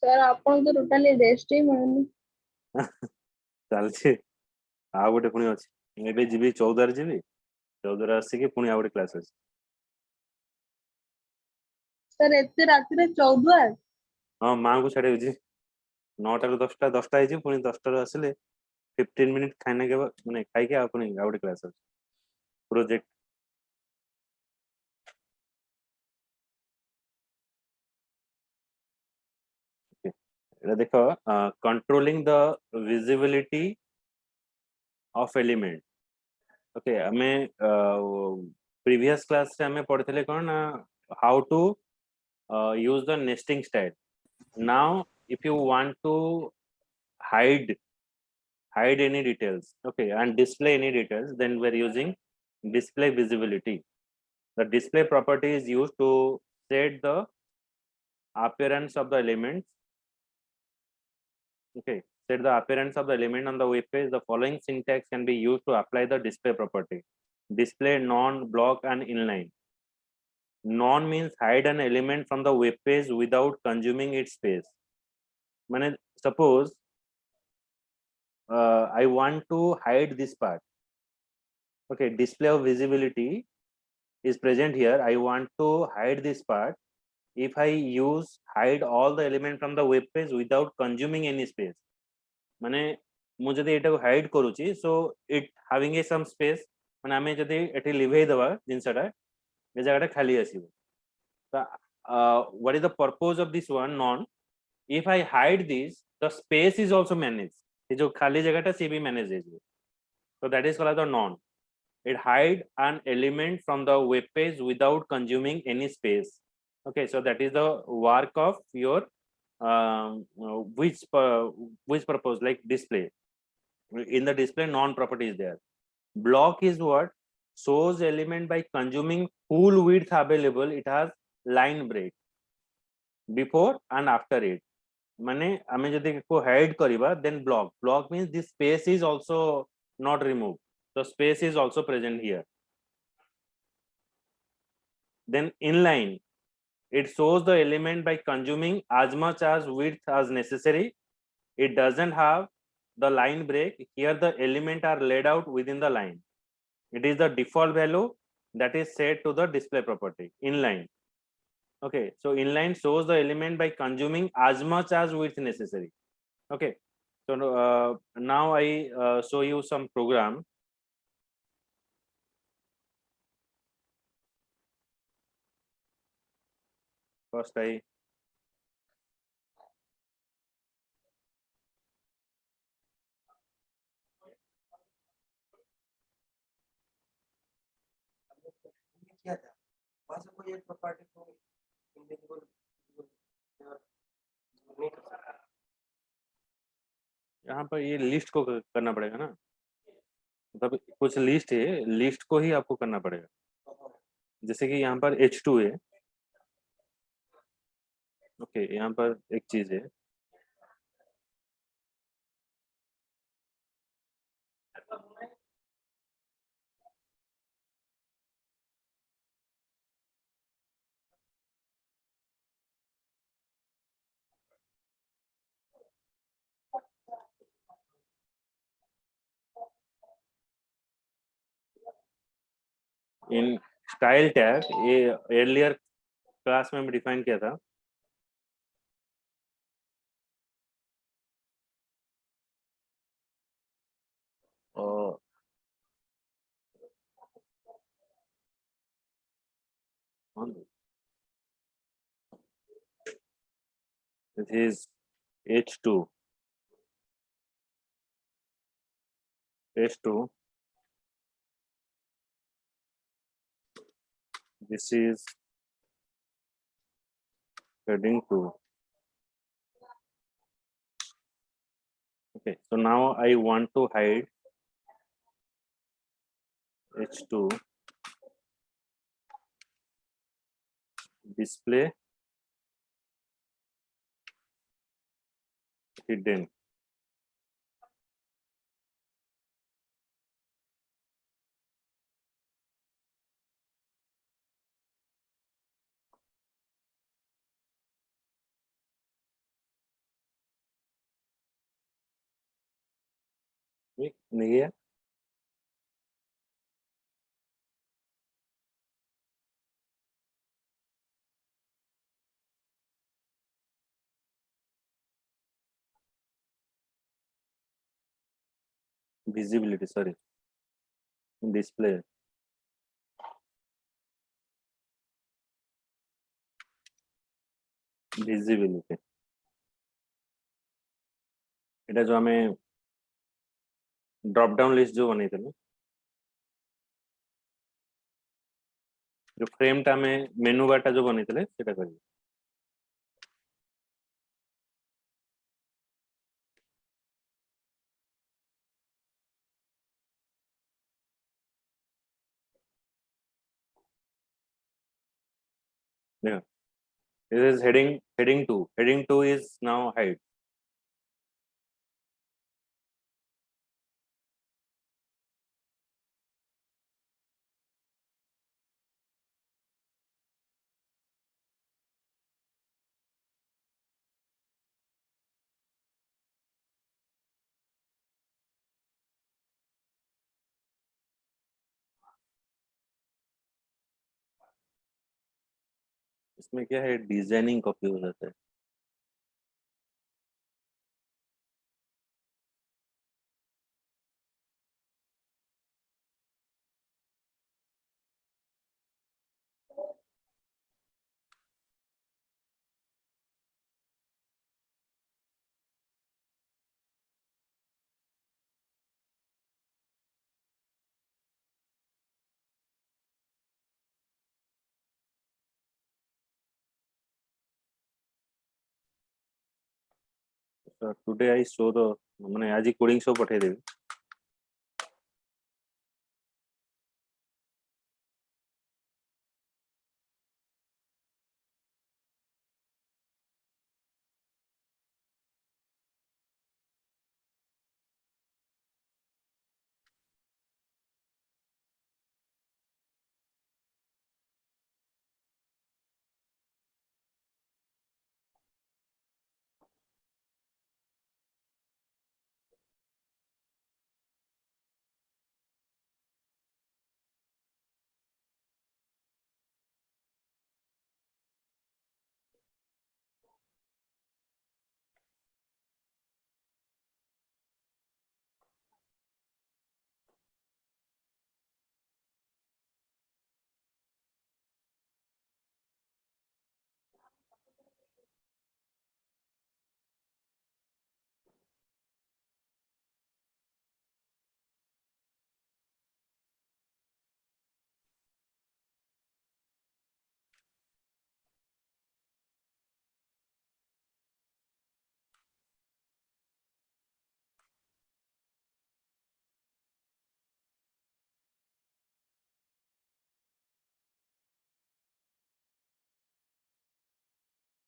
Sir आपण तो totally rest ही मिलुनी। चलछि आ गोटे पुणी अछि एबे जीबी 14 रे जीबी 14 रे आसी के पुणी आ गोटे क्लास अछि। सर एते राति रे 14 हां मां को छाड़े जी 9 टा ରୁ 10ଟା 10ଟା ହେଇଛି ପୁଣି 10ଟା ରୁ ଆସିଲେ 15 मिनिट खाने के बाद माने खाई के पुणी आ गोटे क्लास अछि प्रोजेक्ट। एटा देखो controlling the visibility of element. Okay हमें प्रीवियस क्लास से हमें पढ़ते कौन ना how to use the nesting style. Now if you want to hide any details, okay, and display any details, then we're using display visibility. The display property is used to set the appearance of the elements. Okay, set the appearance of the element on the web page. The following syntax can be used to apply the display property: display, non, block, and inline. Non means hide an element from the web page without consuming its space. Meaning, suppose I want to hide this part. Okay, display of visibility is present here. I want to hide this part. If I use hide all the element from the web page without consuming any space, माने मु जदि एटा को hide करूची, so it having a some space, माने आमे जदि एठी लिभेई दवा जिनसटा ए जगहटा खाली आसीबो। What is the purpose of this one non? If I hide this, the space is also managed. ये जो खाली जगहटा से भी manage है। So that is called the non. It hide an element from the web page without consuming any space. Okay, so that is the work of your which purpose, like display. In the display, non property is there. Block is what shows element by consuming full width available. It has line break before and after it. माने आमे जदि को hide करिबा, then block means this space is also not removed, so space is also present here. Then inline, it shows the element by consuming as much as width as necessary. It doesn't have the line break. Here the element are laid out within the line. It is the default value that is set to the display property inline. Okay, so inline shows the element by consuming as much as width necessary. Okay, so now I show you some program. First I किया था वहां से कोई एक property को individual नहीं कर सकता। यहाँ पर ये लिस्ट को करना पड़ेगा ना, मतलब कुछ लिस्ट है, लिस्ट को ही आपको करना पड़ेगा। जैसे कि यहाँ पर H2 है। ओके, यहाँ पर एक चीज है, इन स्टाइल टैग, ये अर्लियर क्लास में डिफाइन किया था। और this is H2. H2. This is heading 2. Okay, so now I want to hide H2 display hidden. नहीं गया? Visibility, sorry, display, visibility, এটা जो ଆମେ drop down list जो ବନେଇଥିଲେ, जो frame ଟା ଆମେ menu bar ଟା जो ବନେଇଥିଲେ ସେଟା କରିବି। Yeah, this is heading 2. Heading 2 is now hide. इसमें क्या है, डिजाइनिंग कॉपी हो जाता है। So today I show the माने आज ही coding show पठे Devi.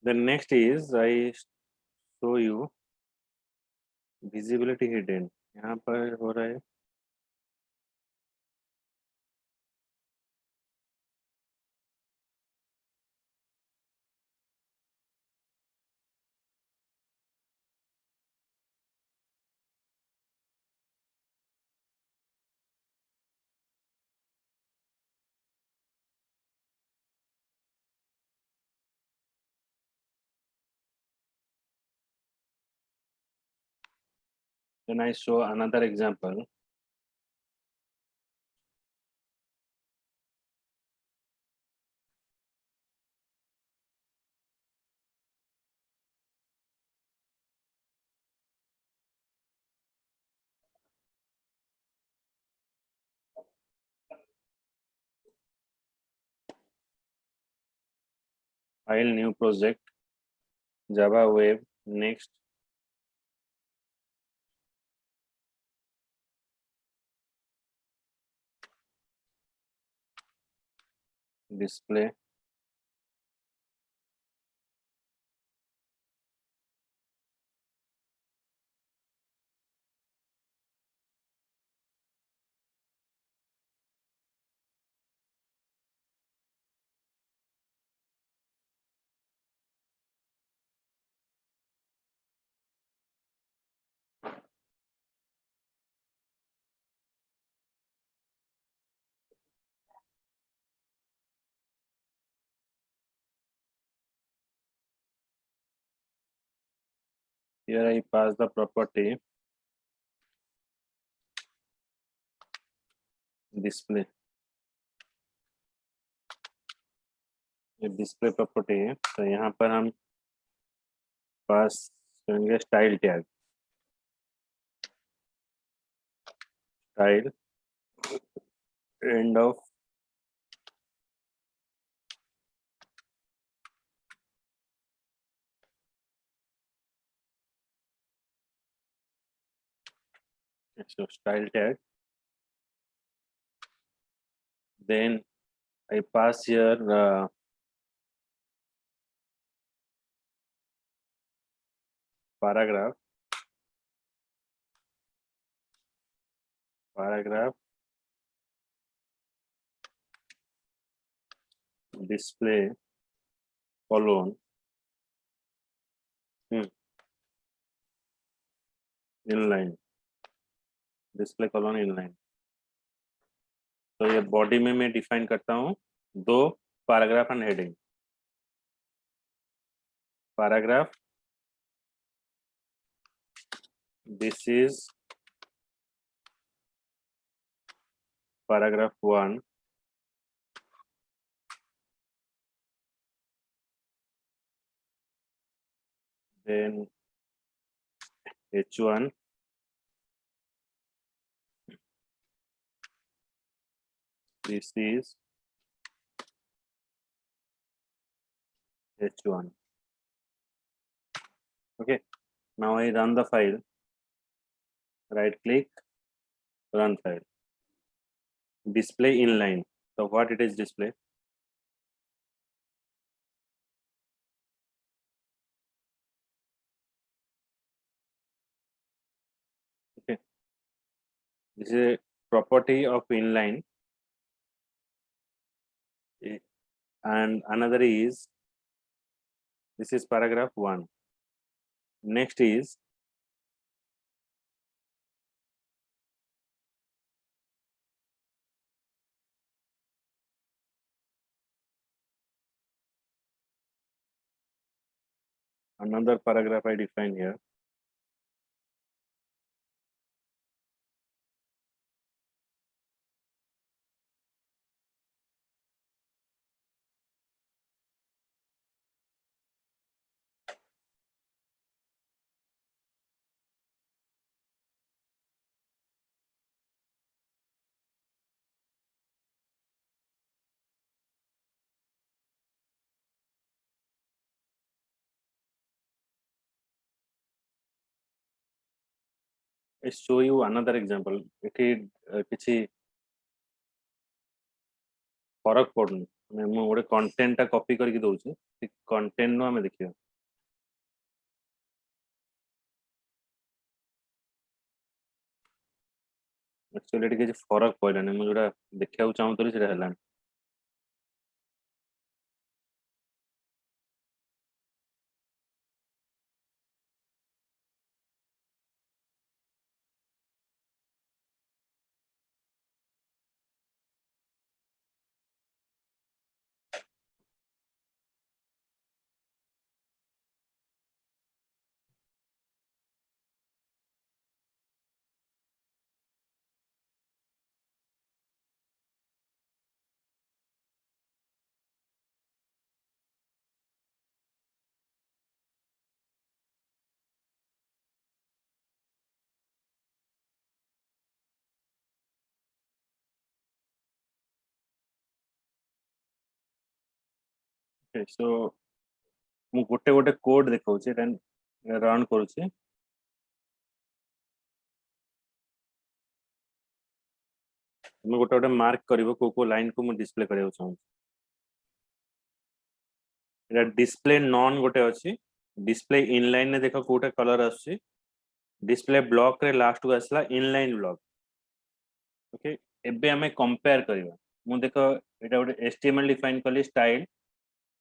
The next is I show you visibility hidden। यहाँ पर हो रहा है then I show another example। File, new project, Java web, next, display, here I pass the property display. ये display property है, तो यहाँ पर हम पास करेंगे style tag, style end of so style tag, then I pass here paragraph display colon inline, display colon inline. तो ये body में मैं डिफाइन करता हूँ दो paragraph and heading. Paragraph, this is paragraph 1, then H1, this is H1. Okay, now I run the file, right click, run file, display inline. So what it is display? Okay, this is a property of inline, and another is, this is paragraph 1. Next is another paragraph I define here. I show you another example. ଏଠି କିଛି फरक पड़ुनी, ମୁଁ ଗୋଟେ content टा copy करके दउची, content no हमें देखियो. Actually एठी କିଛି फरक पड़लानी, ମୁଁ जोटा देखियाउ चाहूतली सेटा हलानी. Okay, so ମୁଁ ଗୋଟେ ଗୋଟେ कोड देखाउची, देन रन करूची. ମୁଁ ଗୋଟେ ଗୋଟେ मार्क करिवो को लाइन को मु डिस्प्ले करियो चाहूँ. एटा डिस्प्ले नॉन गोटे अछि, डिस्प्ले इनलाइन ने देखो कोटा कलर आछि, डिस्प्ले ब्लॉक रे लास्ट को आसला इनलाइन ब्लॉक. ओके, एबे हमें कंपेयर करिवा. मु देखो एटा गोटे एचटीएमएल डिफाइन कली, स्टाइल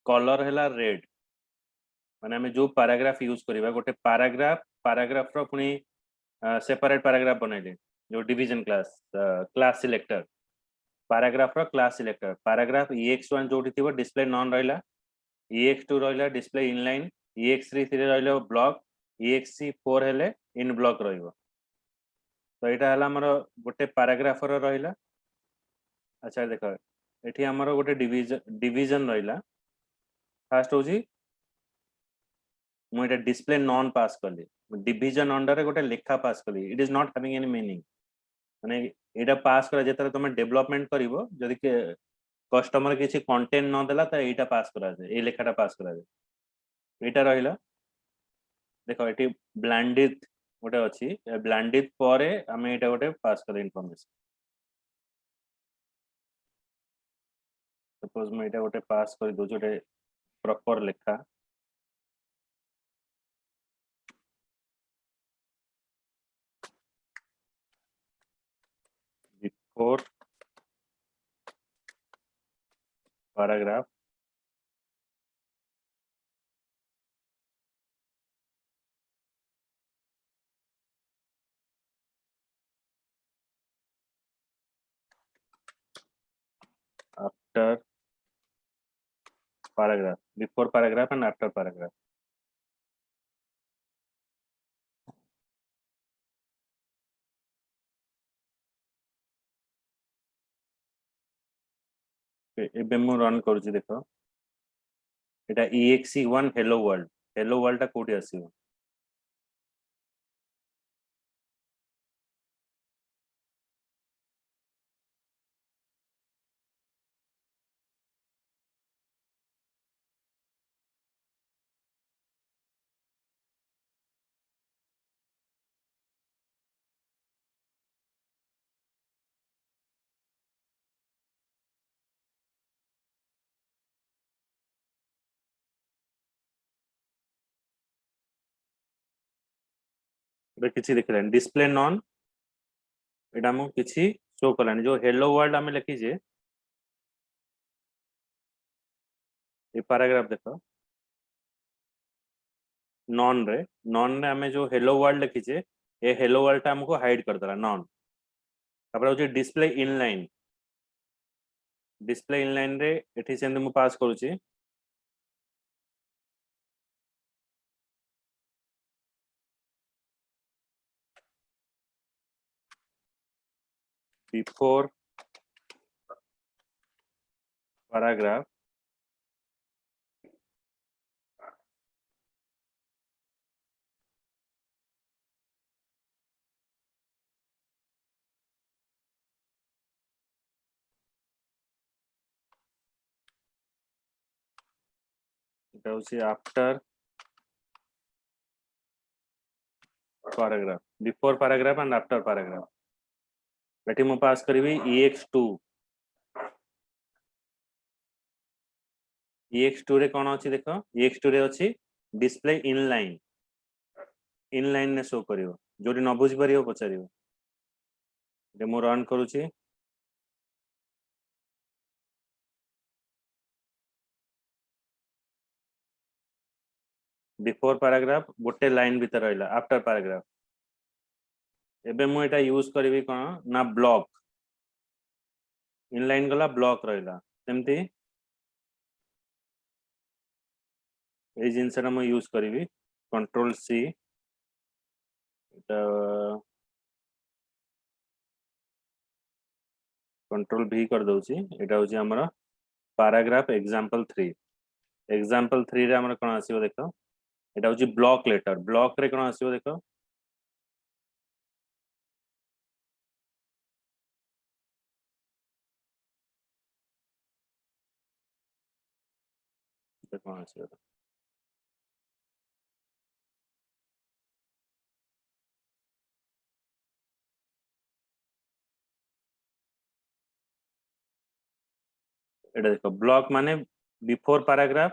कलर हैला रेड, माने हमें जो पैराग्राफ यूज करिवा, गोटे पैराग्राफ रो पुनी सेपरेट पैराग्राफ बनाइले, जो डिवीजन क्लास सिलेक्टर, पैराग्राफ रो क्लास सिलेक्टर, पैराग्राफ ex1 जोटी थिबो डिस्प्ले नॉन रहला, ex2 रहला डिस्प्ले इनलाइन, ex3 रहला ब्लॉक, ext4 हेले इन ब्लॉक रहिबो तो एटा हला हमर गोटे पैराग्राफ रो रहिला अच्छा देखो एठी हमर गोटे डिवीजन रहिला फर्स्ट होजी मु एटा डिस्प्ले नॉन पास कली डिवीजन अंडर रे गोटे लेखा पास कली it is not having any meaning माने एटा पास करा जेतरे तुम डेवलपमेंट करिवो जदि के कस्टमर किसी कंटेंट न देला त एटा पास करा जाय ए लेखाटा पास करा जाय एटा रहिला देखो एटी ब्लेंडेड गोटे अछि ब्लेंडेड परे हमें एटा गोटे पास कर इनफॉरमेशन सपोज मैं एटा गोटे पास कर दो जोटे प्रॉपर लेखा before paragraph after paragraph before paragraph and after paragraph एबे मु रन करूची देखो एटा exe1 hello world टा कोठी आसीबो एबे किछि देखले डिस्प्ले नॉन एटा मु किछि शो करलानी जो हेलो वर्ल्ड हमें लिखी जे ये पैराग्राफ देखो नॉन रे हमें जो हेलो वर्ल्ड लिखी जे ये हेलो वर्ल्ड टा हमको हाइड कर दला नॉन तापर होची डिस्प्ले इनलाइन रे एठी सेंद मु पास करूची before paragraph एटा होची after paragraph before paragraph and after paragraph एठी मु पास करबी ex2 रे कोन अछि देखो ex2 रे अछि डिस्प्ले इनलाइन ने शो करिवो जोटी न बुझ परियो पचारिवो जे मु रन करूची बिफोर पैराग्राफ गोटे लाइन भीतर रहला आफ्टर पैराग्राफ एबे मु एटा यूज करबी कोन ना ब्लॉक इनलाइन गला ब्लॉक रहला सेमती ए जिनसरा मु यूज करबी कंट्रोल सी कंट्रोल भी कर दउची एटा होची हमरा पैराग्राफ एग्जांपल 3 रे हमरा कोन आसीबो देखो एटा होची ब्लॉक रे कोन आसीबो देखो एटा कोन आसीबो एटा देखो ब्लॉक माने बिफोर पैराग्राफ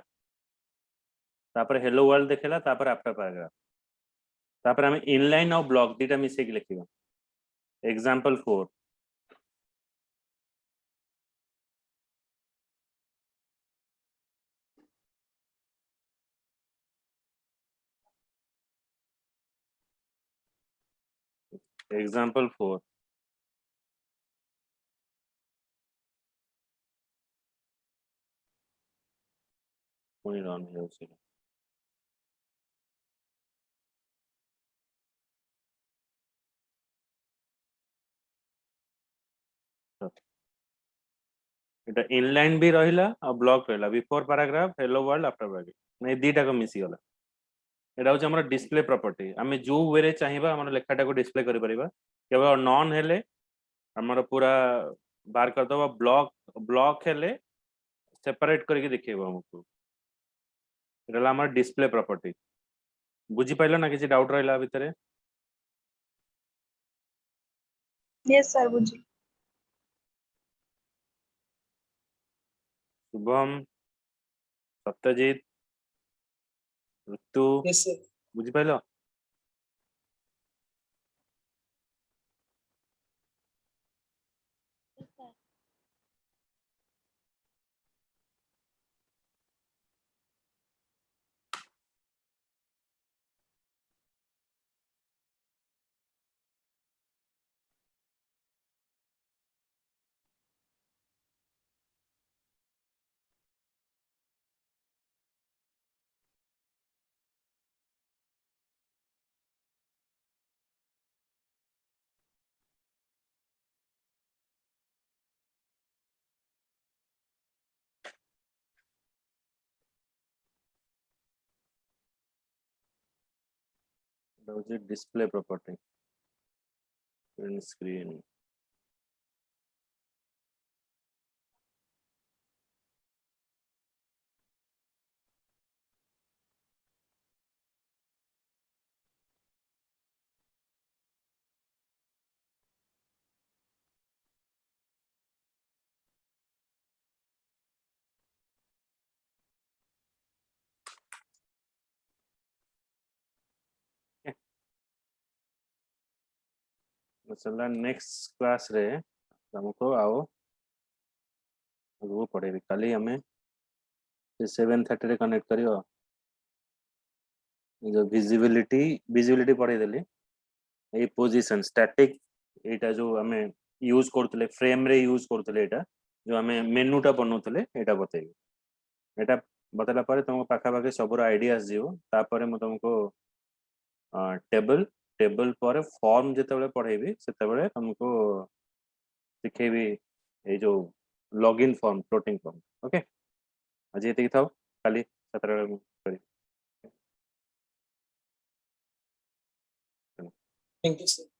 तापर हेलो वर्ल्ड देखेला तापर आफ्टर पैराग्राफ तापर हम इनलाइन और ब्लॉक दीटा मिसे के लिखिबो एग्जांपल 4 एग्जांपल 4 कोई रन होउची এটা ইনলাইন বি রহিলা আর ব্লক রহিলা before paragraph hello world after paragraph মানে এই দুইটাকে মিশি গলা এটা হচ্ছে আমার ডিসপ্লে প্রপার্টি আমি जो ওয়ে চাহিবা আমার লেখাটাকে ডিসপ্লে করি পারিবা কেবল নন হেলে আমার পুরা বার कर दबा ব্লক ব্লক হেলে সেপারেট करके দেখেইবো हमको এটা হলো আমার ডিসপ্লে প্রপার্টি বুঝি পাইলো না কিছু ডাউট রহিলা ভিতরে यस सर बुझी शुभम सत्यजित ऋतु Yes, sir. বুঝি পাইলো এটা হচ্ছে ডিসপ্লে প্রপার্টি প্রিন্ট স্ক্রিন चला नेक्स्ट क्लास रे हमको आओ वो पढ़ेबी काली हमें 7:30 रे कनेक्ट करियो जो विजिबिलिटी विजिबिलिटी पढ़े देली ए पोजीशन स्टैटिक एटा जो हमें यूज करतले फ्रेम रे यूज करतले एटा जो हमें मेनू टा बनौतले एटा बतेबी एटा बतला पारे तुमको पाखा पाखे सबरो आइडियाज जीवो तापरे म तुमको टेबल टेबल पर फॉर्म जेतेबेले पढ़ेबी सेतेबेले तुमको सिखेबी ए जो login form floating form okay आज ये थाओ खाली 17 करी Thank you, sir.